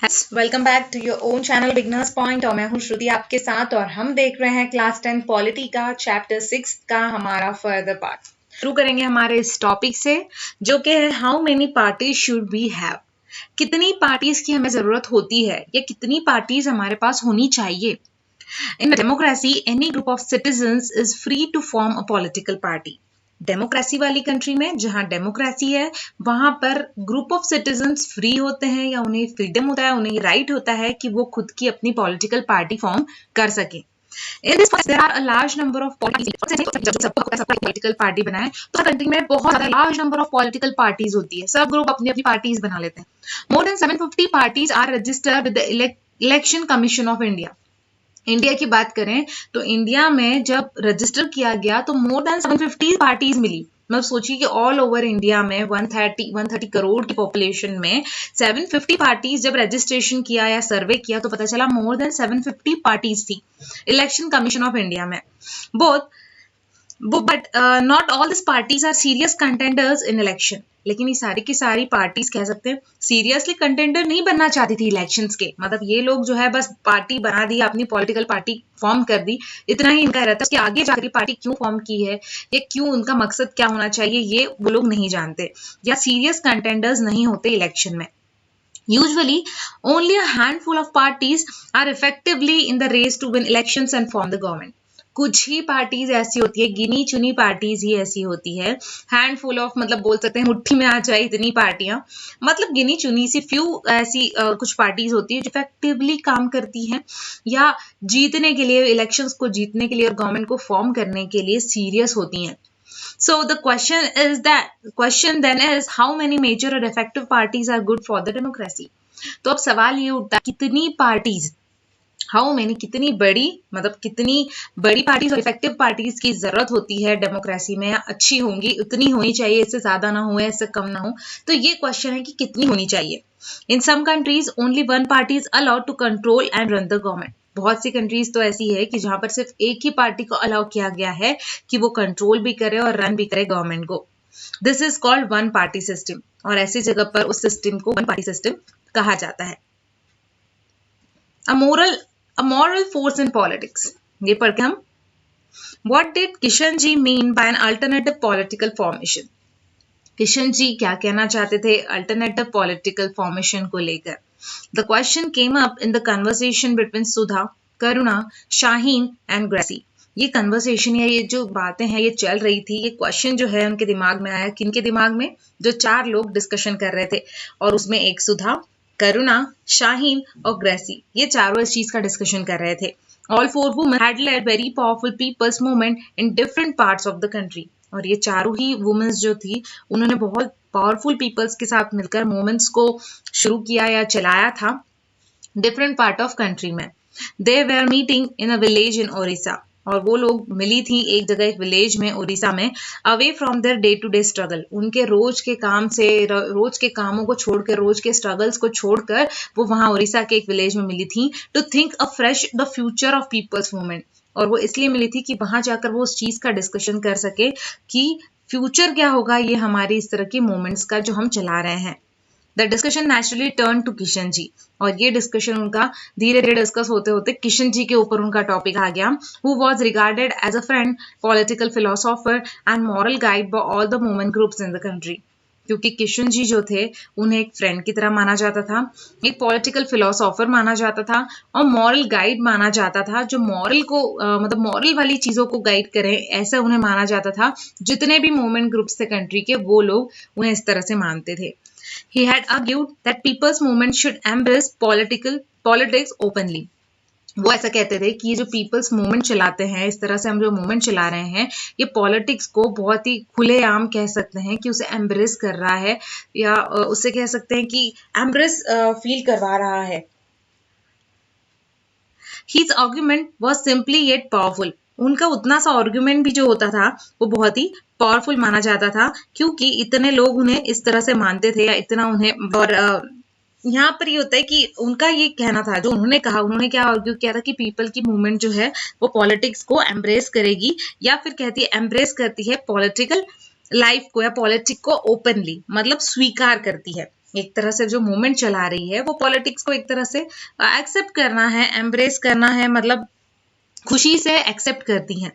Welcome back to your own channel Beginners Point और मैं हूं श्रुति आपके साथ और हम देख रहे हैं क्लास 10 पॉलिटी का चैप्टर 6 का हमारा फर्दर पार्ट। शुरू करेंगे हमारे इस टॉपिक से जो कि है how many parties should we have. कितनी पार्टीज की हमें जरूरत होती है या कितनी पार्टीज हमारे पास होनी चाहिए। In democracy any group of citizens is free to form a political party. Democracy वाली कंट्री में जहां डेमोक्रेसी है वहां पर ग्रुप ऑफ सिटीजन्स फ्री होते हैं या उन्हें फ्रीडम होता है, उन्हें राइट होता है कि वो खुद की अपनी पॉलिटिकल पार्टी फॉर्म कर सके। In this process, there are a large number of political party बनाए तो कंट्री में बहुत ज्यादा large number of political parties होती है, सब ग्रुप अपनी अपनी पार्टीज बना लेते हैं। More than 750 parties are registered with the election commission of India. India की बात करें तो इंडिया में जब रजिस्टर किया गया तो मोर देन 750 पार्टीज मिली। मतलब सोचिए कि ऑल ओवर इंडिया में 130 करोड़ की पॉपुलेशन में 750 पार्टीज जब रजिस्ट्रेशन किया या सर्वे किया तो पता चला मोर देन 750 पार्टीज थी इलेक्शन कमीशन ऑफ इंडिया में। But not all this parties are serious contenders in election. लेकिन ये सारी की सारी पार्टीज कह सकते हैं सीरियसली कंटेंडर नहीं बनना चाहती थी इलेक्शंस के। मतलब ये लोग जो है बस पार्टी बना दी, अपनी पॉलिटिकल पार्टी फॉर्म कर दी, इतना ही इनका रहता है। उसके आगे जाकर पार्टी क्यों फॉर्म की है या क्यों, उनका मकसद क्या होना चाहिए, ये वो लोग नहीं जानते या सीरियस कंटेंडर्स नहीं होते इलेक्शन में। Usually, only a handful of parties are effectively in the race to win elections and form the government. कुछ ही पार्टीज ऐसी होती है, गिनी चुनी पार्टीज ही ऐसी होती है। हैंडफुल ऑफ मतलब बोल सकते हैं मुट्ठी में आ जाए इतनी पार्टियां, मतलब गिनी चुनी सी फ्यू ऐसी कुछ पार्टीज होती है जो इफेक्टिवली काम करती हैं या जीतने के लिए, इलेक्शंस को जीतने के लिए और गवर्नमेंट को फॉर्म करने के लिए सीरियस होती हैं। So the question then is how many major or effective parties are good for the democracy? तो अब सवाल ये उठता है कितनी पार्टीज, हाउ मेनी कितनी बड़ी, मतलब कितनी बड़ी पार्टीज और इफेक्टिव पार्टीज की जरूरत होती है डेमोक्रेसी में, अच्छी होंगी उतनी होनी चाहिए, इससे ज्यादा ना हो इससे कम ना हो। तो ये क्वेश्चन है कि कितनी होनी चाहिए। In some countries only one party is allowed to control and run the government. बहुत सी कंट्रीज तो ऐसी है कि जहां पर सिर्फ एक ही पार्टी को अलाउ किया गया है कि वो कंट्रोल भी करे और रन भी करे गवर्नमेंट को। This is called one party system और ऐसी जगह पर उस सिस्टम को वन पार्टी सिस्टम कहा जाता है। A moral force in politics, ये पढ़ के हम What did Kishan ji mean by an alternative political formation? Kishan ji क्या कहना चाहते थे अल्टरनेटिव पॉलिटिकल फॉर्मेशन को लेकर। The question came up in the conversation between Sudha, Karuna, Shaheen and Gracie. ये कन्वर्सेशन या ये जो बातें हैं ये चल रही थी, ये क्वेश्चन जो है उनके दिमाग में आया। किनके दिमाग में? जो चार लोग डिस्कशन कर रहे थे और उसमें एक सुधा, करुणा, शाहीन और ग्रेसी, ये चारों इस चीज का डिस्कशन कर रहे थे। All four women had led very powerful people's movement in different parts of the country. और ये चारों ही वुमेन्स जो थी उन्होंने बहुत पावरफुल पीपल्स के साथ मिलकर मूवमेंट्स को शुरू किया या चलाया था डिफरेंट पार्ट ऑफ कंट्री में। They were meeting in a village in Odisha और वो लोग मिली थी एक जगह, एक विलेज में उड़ीसा में। Away from their day to day struggle, उनके रोज के काम से, रोज के कामों को छोड़कर, रोज के स्ट्रगल्स को छोड़कर वो वहां उड़ीसा के एक विलेज में मिली थी to think afresh the future of people's movement. और वो इसलिए मिली थी कि वहां जाकर वो उस चीज का डिस्कशन कर सके कि फ्यूचर क्या होगा ये हमारी इस तरह की मूवमेंट्स का जो हम चला रहे हैं। The discussion naturally turn to Kishan ji और ये डिस्कशन उनका धीरे धीरे डिस्कस होते होते किशन जी के ऊपर उनका टॉपिक आ गया। Who was regarded as a friend, political philosopher and moral guide by all the movement groups in the country. क्योंकि किशन जी जो थे उन्हें एक फ्रेंड की तरह माना जाता था, एक पॉलिटिकल फिलोसोफर माना जाता था और मॉरल गाइड माना जाता था, जो मॉरल को मतलब मॉरल वाली चीजों को गाइड करें ऐसा उन्हें माना जाता था। जितने भी मूवमेंट ग्रुप्स थे कंट्री के वो लोग उन्हें इस तरह से मानते थे। He had argued that people's movement should embrace politics openly. वो ऐसा कहते थे कि ये जो पीपल्स मूवमेंट चलाते हैं, इस तरह से हम जो मूवमेंट चला रहे हैं, ये पॉलिटिक्स को बहुत ही खुलेआम कह सकते हैं कि उसे एम्ब्रेस कर रहा है या उसे कह सकते हैं कि एम्ब्रेस फील करवा रहा है। His argument was simply yet powerful. उनका उतना सा आर्ग्यूमेंट भी जो होता था वो बहुत ही पावरफुल माना जाता था क्योंकि इतने लोग उन्हें इस तरह से मानते थे या इतना उन्हें। और यहाँ पर ये होता है कि उनका ये कहना था, जो उन्होंने कहा, उन्होंने क्या आर्ग्यू किया था कि पीपल की मूवमेंट जो है वो पॉलिटिक्स को एम्ब्रेस करेगी या फिर कहती है एम्ब्रेस करती है पॉलिटिकल लाइफ को या पॉलिटिक्स को ओपनली, मतलब स्वीकार करती है। एक तरह से जो मूवमेंट चला रही है वो पॉलिटिक्स को एक तरह से एक्सेप्ट करना है, एम्ब्रेस करना है, मतलब खुशी से एक्सेप्ट करती हैं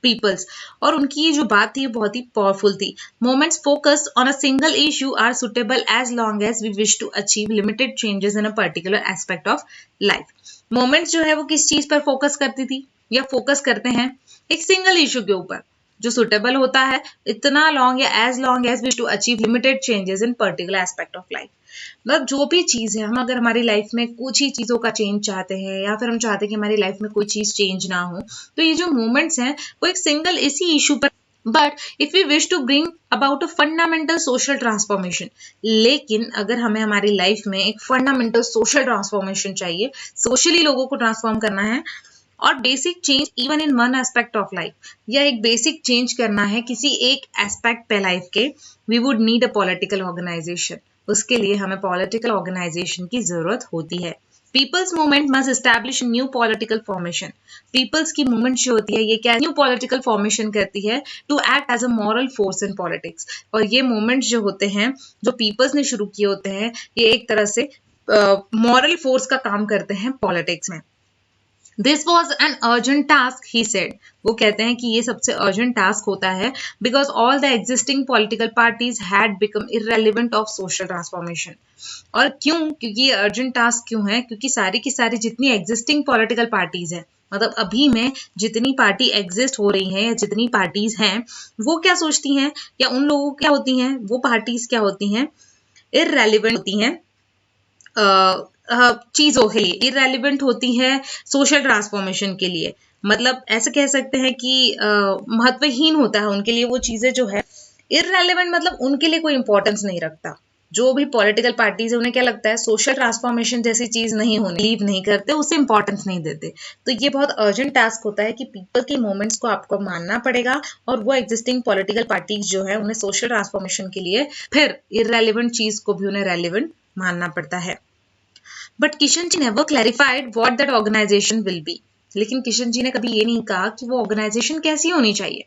पीपल्स। और उनकी ये जो बात थी बहुत ही पावरफुल थी। Movements focus on a single issue are suitable as long as we wish to achieve limited changes in a particular aspect of life. Movements जो है वो किस चीज पर फोकस करती थी या फोकस करते हैं? एक सिंगल इशू के ऊपर जो सुटेबल होता है इतना लॉन्ग या as long as wish to achieve limited changes in particular aspect of life. मतलब जो भी चीज है, हम अगर हमारी लाइफ में कुछ ही चीजों का चेंज चाहते हैं या फिर हम चाहते हैं कि हमारी लाइफ में कोई चीज चेंज ना हो, तो ये जो मोमेंट्स हैं वो एक सिंगल इसी इशू पर। But if we wish to bring about a fundamental social transformation, लेकिन अगर हमें हमारी लाइफ में एक फंडामेंटल सोशल ट्रांसफॉर्मेशन चाहिए, सोशली लोगों को ट्रांसफॉर्म करना है और basic change even in one aspect of life, या एक बेसिक चेंज करना है किसी एक एस्पेक्ट पे लाइफ के, we would need a political organisation. उसके लिए हमें पॉलिटिकल ऑर्गेनाइजेशन की जरूरत होती है। People's movement must establish new political formation. People's की मूवमेंट जो होती है ये क्या न्यू पॉलिटिकल फॉर्मेशन करती है to act as a moral force in politics. और ये मूवमेंट जो होते हैं, जो पीपल्स ने शुरू किए होते हैं, ये एक तरह से मॉरल फोर्स का काम करते हैं पॉलिटिक्स में। This was an urgent task he said. वो कहते हैं कि ये सबसे अर्जेंट टास्क होता है because all the existing political parties had become irrelevant of social transformation. और क्यों? क्योंकि ये अर्जेंट टास्क क्यों है? क्योंकि सारी की सारी जितनी एग्जिस्टिंग पॉलिटिकल पार्टीज हैं, मतलब अभी में जितनी पार्टी एग्जिस्ट हो रही हैं या जितनी पार्टीज हैं, वो क्या सोचती हैं या उन लोगों क्या होती हैं, वो पार्टीज क्या होती हैं, इररेलेवेंट होती हैं चीजों के लिए, इररेलेवेंट होती है सोशल ट्रांसफॉर्मेशन के लिए। मतलब ऐसे कह सकते हैं कि महत्वहीन होता है उनके लिए वो चीजें जो है, इररेलेवेंट मतलब उनके लिए कोई इंपॉर्टेंस नहीं रखता। जो भी पॉलिटिकल पार्टीज है उन्हें क्या लगता है, सोशल ट्रांसफॉर्मेशन जैसी चीज नहीं होनी, लीव नहीं करते, उसे इंपॉर्टेंस नहीं देते। तो ये बहुत अर्जेंट टास्क होता है कि पीपल के मूवमेंट्स को आपको मानना पड़ेगा और वो एग्जिस्टिंग पॉलिटिकल पार्टीज जो है उन्हें सोशल ट्रांसफॉर्मेशन के लिए फिर इररेलेवेंट चीज को भी उन्हें रेलेवेंट मानना पड़ता है। But Kishan ji never clarified what that organisation will be. लेकिन किशन जी ने कभी ये नहीं कहा कि वो ऑर्गेनाइजेशन कैसी होनी चाहिए।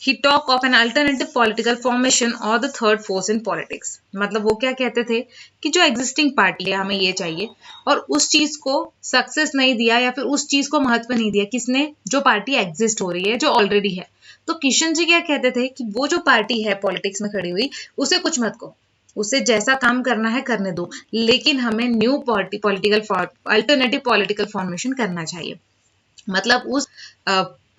He talk of an alternative political formation or the third force in politics। मतलब वो क्या कहते थे कि जो एग्जिस्टिंग पार्टी है हमें ये चाहिए, और उस चीज को सक्सेस नहीं दिया या फिर उस चीज को महत्व नहीं दिया किसने, जो पार्टी एग्जिस्ट हो रही है, जो ऑलरेडी है। तो किशन जी क्या कहते थे कि वो जो पार्टी है पॉलिटिक्स में खड़ी हुई, उसे कुछ मत कहो, उसे जैसा काम करना है करने दो, लेकिन हमें new political alternative political formation करना चाहिए। मतलब उस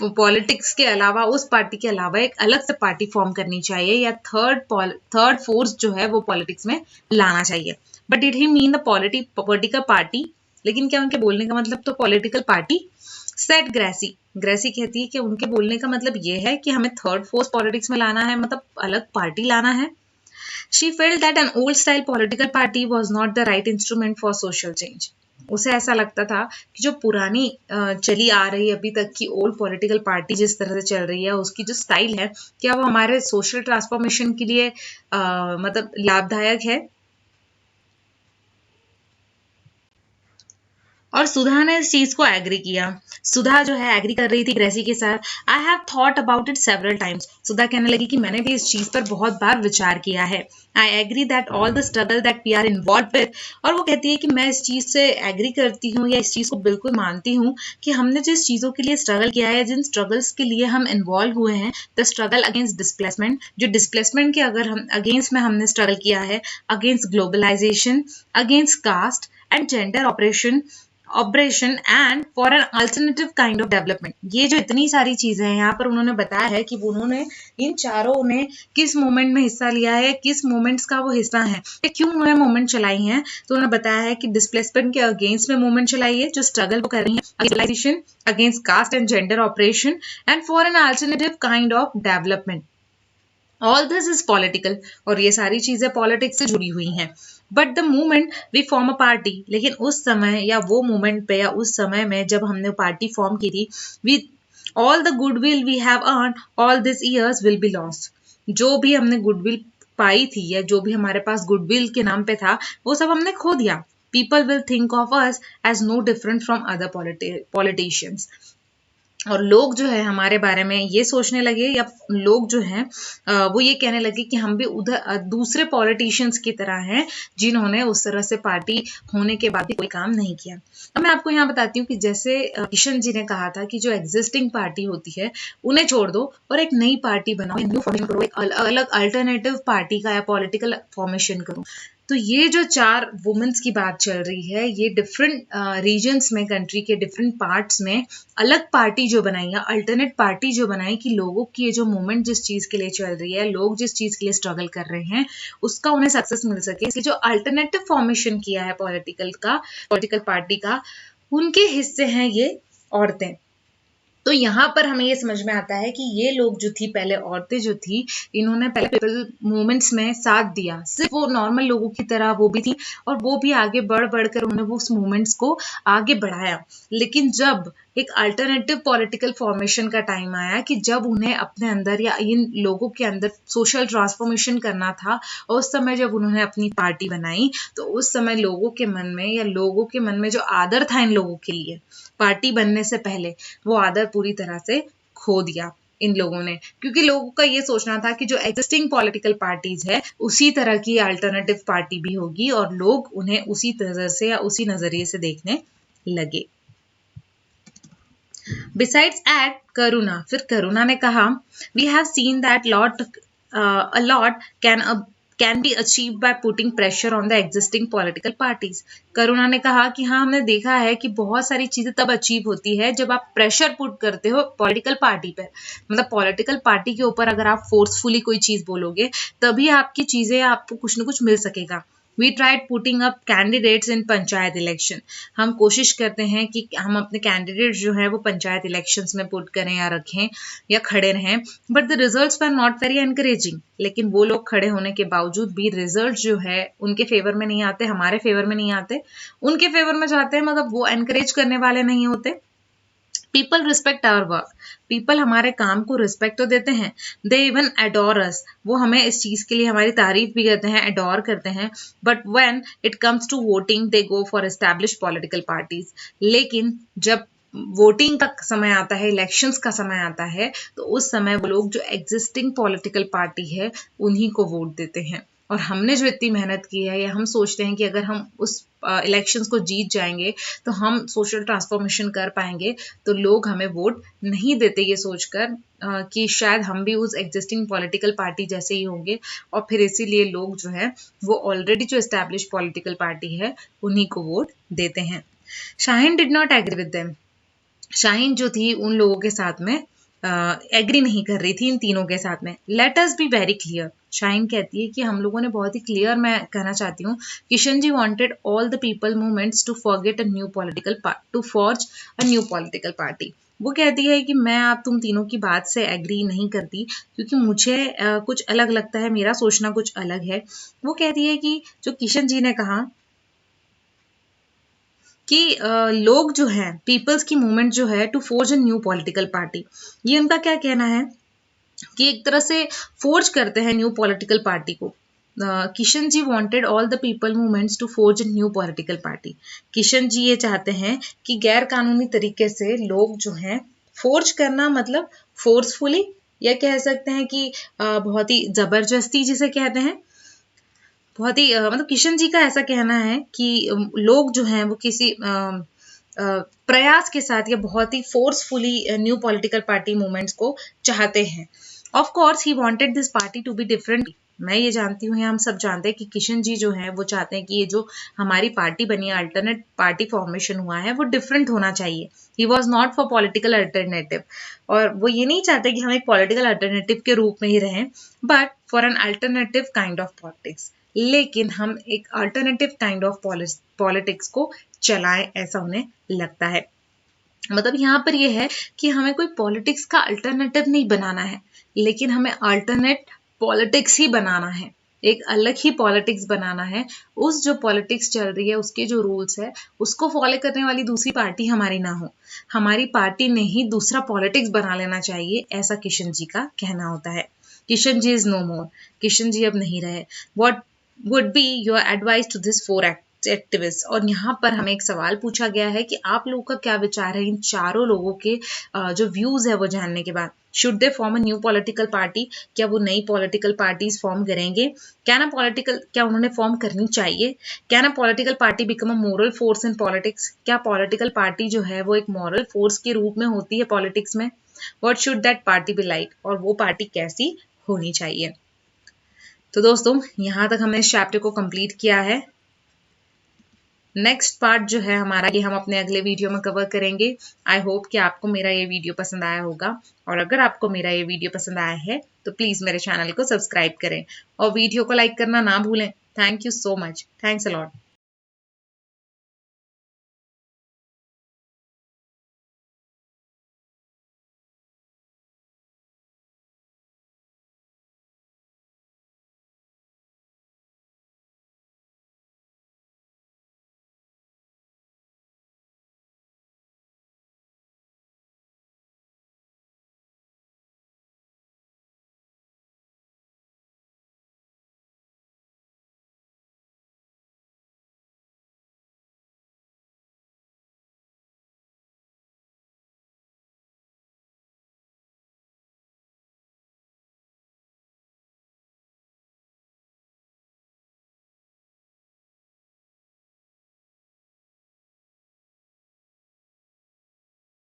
पॉलिटिक्स के अलावा, उस पार्टी के अलावा एक अलग से पार्टी फॉर्म करनी चाहिए या थर्ड फोर्स जो है वो पॉलिटिक्स में लाना चाहिए। But did he mean the political party? लेकिन क्या उनके बोलने का मतलब तो political party? Said Gracie. Gracie कहती है कि उनके बोलने का मतलब ये है कि हमें थर्ड फोर्स पॉलिटिक्स में लाना है, मतलब अलग पार्टी लाना है। She felt that an old style political party was not the right instrument for social change। उसे ऐसा लगता था कि जो पुरानी चली आ रही अभी तक की ओल्ड पॉलिटिकल पार्टी जिस तरह से चल रही है, उसकी जो स्टाइल है, क्या वो हमारे सोशल ट्रांसफॉर्मेशन के लिए मतलब लाभदायक है। और सुधा ने इस चीज को एग्री किया। सुधा जो है एग्री कर रही थी ग्रेसी के साथ। I have thought about it several times. Sudha कहने लगी कि मैंने भी इस चीज पर बहुत बार विचार किया है। I agree that all the struggle that we are involve with. और वो कहती है कि मैं इस चीज से एग्री करती हूँ या इस चीज को बिल्कुल मानती हूँ कि हमने जिस चीजों के लिए स्ट्रगल किया है, जिन स्ट्रगल्स के लिए हम इन्वॉल्व हुए हैं, द स्ट्रगल अगेंस्ट डिस्प्लेसमेंट, जो डिस्प्लेसमेंट के अगर हम अगेंस्ट में हमने स्ट्रगल किया है, against globalisation, against caste and gender operation and for an alternative kind of development. ये जो इतनी सारी चीजें हैं यहाँ पर उन्होंने बताया है कि उन्होंने इन चारों ने किस मूवमेंट में हिस्सा लिया है, किस मूवमेंट्स का वो हिस्सा है, क्यों उन्होंने मूवमेंट चलाई है। तो उन्होंने बताया है कि डिस्प्लेसमेंट के अगेंस्ट में मूवमेंट चलाई है, जो स्ट्रगल वो कर रही है, against caste and gender operation and for an alternative kind of development. All this is political. और ये सारी चीजें पॉलिटिक्स से जुड़ी हुई हैं। But the movement we form a party, लेकिन उस समय या वो मूवमेंट पे या उस समय में जब हमने पार्टी फॉर्म की थी, we all the goodwill we have earn all this years will be lost. जो भी हमने गुडविल पाई थी या जो भी हमारे पास गुडविल के नाम पे था, वो सब हमने खो दिया। People will think of us as no different from other politicians. और लोग जो है हमारे बारे में ये सोचने लगे, या लोग जो हैं वो ये कहने लगे कि हम भी उधर दूसरे पॉलिटिशियंस की तरह हैं जिन्होंने उस तरह से पार्टी होने के बाद भी कोई काम नहीं किया। अब मैं आपको यहाँ बताती हूँ कि जैसे किशन जी ने कहा था कि जो एग्जिस्टिंग पार्टी होती है उन्हें छोड़ दो और एक नई पार्टी बनाओ, न्यू फॉर्मेशन करो, एक अलग अल्टरनेटिव पार्टी का या पॉलिटिकल फॉर्मेशन करो। तो ये जो 4 वुमेन्स की बात चल रही है, ये डिफरेंट रीजन्स में, कंट्री के डिफरेंट पार्ट्स में अलग पार्टी जो बनाई या अल्टरनेट पार्टी जो बनाई कि लोगों की ये जो मूवमेंट जिस चीज के लिए चल रही है, लोग जिस चीज के लिए स्ट्रगल कर रहे हैं, उसका उन्हें सक्सेस मिल सके। इसलिए जो अल्टरनेटिव फॉर्मेशन किया है पॉलिटिकल पार्टी का, उनके हिस्से हैं ये औरतें। तो यहाँ पर हमें ये समझ में आता है कि ये लोग जो थी, पहले औरतें जो थी, इन्होंने पहले पीपल मूवमेंट्स में साथ दिया, सिर्फ वो नॉर्मल लोगों की तरह वो भी थी, और वो भी आगे बढ़कर उन्होंने वो उस मूवमेंट्स को आगे बढ़ाया। लेकिन जब एक अल्टरनेटिव पॉलिटिकल फॉर्मेशन का टाइम आया कि जब उन्हें अपने अंदर या इन लोगों के अंदर सोशल ट्रांसफॉर्मेशन करना था, और उस समय जब उन्होंने अपनी पार्टी बनाई, तो उस समय लोगों के मन में, या लोगों के मन में जो आदर था इन लोगों के लिए पार्टी बनने से पहले, वो आदर पूरी तरह से खो दिया इन लोगों ने। क्योंकि लोगों का ये सोचना था कि जो एग्जिस्टिंग पॉलिटिकल पार्टीज है उसी तरह की अल्टरनेटिव पार्टी भी होगी, और लोग उन्हें उसी तरह से या उसी नजरिए से देखने लगे। Besides at करुणा, फिर करुणा ने कहा, we have seen that a lot can be achieved by putting pressure on the existing political parties। करुणा ने कहा कि हाँ, हमने देखा है कि बहुत सारी चीजें तब अचीव होती है जब आप प्रेशर पुट करते हो पॉलिटिकल पार्टी पर। मतलब पॉलिटिकल पार्टी के ऊपर अगर आप फोर्सफुली कोई चीज बोलोगे, तभी आपकी चीजें, आपको कुछ ना कुछ मिल सकेगा। We tried putting up candidates in panchayat election. हम कोशिश करते हैं कि हम अपने कैंडिडेट जो है वो पंचायत इलेक्शंस में पुट करें या रखें या खड़े रहें, but the results were not very encouraging. लेकिन वो लोग खड़े होने के बावजूद भी रिजल्ट जो है उनके फेवर में नहीं आते, हमारे फेवर में नहीं आते, उनके फेवर में जाते हैं। मतलब वो एनकरेज करने वाले नहीं होते। People respect our work, people हमारे काम को रिस्पेक्ट तो देते हैं। दे इवन एडोर अस, वो हमें इस चीज के लिए हमारी तारीफ भी करते हैं, एडोर करते हैं। But when it comes to voting they go for establish political parties. लेकिन जब वोटिंग का समय आता है, इलेक्शंस का समय आता है, तो उस समय वो लोग जो एग्जिस्टिंग पॉलिटिकल पार्टी है उन्हीं को वोट देते हैं। और हमने जो इतनी मेहनत की है, या हम सोचते हैं कि अगर हम उस इलेक्शंस को जीत जाएंगे तो हम सोशल ट्रांसफॉर्मेशन कर पाएंगे, तो लोग हमें वोट नहीं देते ये सोचकर कि शायद हम भी उस एग्जिस्टिंग पॉलिटिकल पार्टी जैसे ही होंगे, और फिर इसीलिए लोग जो है वो ऑलरेडी जो एस्टैब्लिश पॉलिटिकल पार्टी है उन्हीं को वोट देते हैं। Shaheen did not agree with them, Shaheen जो थी उन लोगों के साथ में एग्री नहीं कर रही थी, इन तीनों के साथ में। Let us be very clear, Shaheen कहती है कि हम लोगों ने बहुत ही क्लियर, मैं कहना चाहती हूँ, Kishan ji wanted all the people movements to forget to forge a new political party. वो कहती है कि मैं आप तुम तीनों की बात से एग्री नहीं करती, क्योंकि मुझे कुछ अलग लगता है, मेरा सोचना कुछ अलग है। वो कहती है कि जो किशन जी ने कहा कि लोग जो हैं, पीपल्स की मूवमेंट जो है to forge a new political party, ये उनका क्या कहना है कि एक तरह से फोर्ज करते हैं न्यू पॉलिटिकल पार्टी को। Kishan ji wanted all the people movements to forge a new political party. Kishan ji ये चाहते हैं कि गैर कानूनी तरीके से लोग जो हैं, फोर्ज करना मतलब फोर्सफुली, या कह सकते हैं कि बहुत ही जबरदस्ती जिसे कहते हैं, बहुत ही मतलब किशन जी का ऐसा कहना है कि लोग जो हैं वो किसी प्रयास के साथ या बहुत ही forcefully new political party movements को चाहते हैं। ऑफ कोर्स ही wanted this party to be different. मैं ये जानती हूँ, हम सब जानते हैं कि किशन जी जो हैं वो चाहते हैं कि ये जो हमारी पार्टी बनी है, अल्टरनेट पार्टी फॉर्मेशन हुआ है, वो डिफरेंट होना चाहिए। He was not for political alternative, और वो ये नहीं चाहते कि हम एक पॉलिटिकल अल्टरनेटिव के रूप में ही रहें, but for an alternative kind of politics. लेकिन हम एक अल्टरनेटिव काइंड ऑफ पॉलिटिक्स को चलाएं, ऐसा उन्हें लगता है। मतलब यहाँ पर यह है कि हमें कोई पॉलिटिक्स का अल्टरनेटिव नहीं बनाना है, लेकिन हमें अल्टरनेट पॉलिटिक्स ही बनाना है, एक अलग ही पॉलिटिक्स बनाना है। उस जो पॉलिटिक्स चल रही है, उसके जो रूल्स है, उसको फॉलो करने वाली दूसरी पार्टी हमारी ना हो, हमारी पार्टी ने ही दूसरा पॉलिटिक्स बना लेना चाहिए, ऐसा किशन जी का कहना होता है। किशन जी इज नो मोर, किशन जी अब नहीं रहे। What would be your advice to this activist. और यहाँ पर हमें एक सवाल पूछा गया है कि आप लोगों का क्या विचार है इन चारों लोगों के जो व्यूज है वो जानने के बाद। Should they form a new political party, क्या वो नई पॉलिटिकल पार्टीज फॉर्म करेंगे? क्या उन्होंने फॉर्म करनी चाहिए? Can a political party become a moral force in politics, क्या पॉलिटिकल पार्टी जो है वो एक मॉरल फोर्स के रूप में होती है पॉलिटिक्स में? What should that party be like, और वो पार्टी कैसी होनी चाहिए? तो दोस्तों यहाँ तक हमने इस चैप्टर को कंप्लीट किया है। नेक्स्ट पार्ट जो है हमारा ये हम अपने अगले वीडियो में कवर करेंगे। आई होप कि आपको मेरा ये वीडियो पसंद आया होगा, और अगर आपको मेरा ये वीडियो पसंद आया है तो प्लीज़ मेरे चैनल को सब्सक्राइब करें और वीडियो को लाइक करना ना भूलें। Thank you so much. Thanks a lot.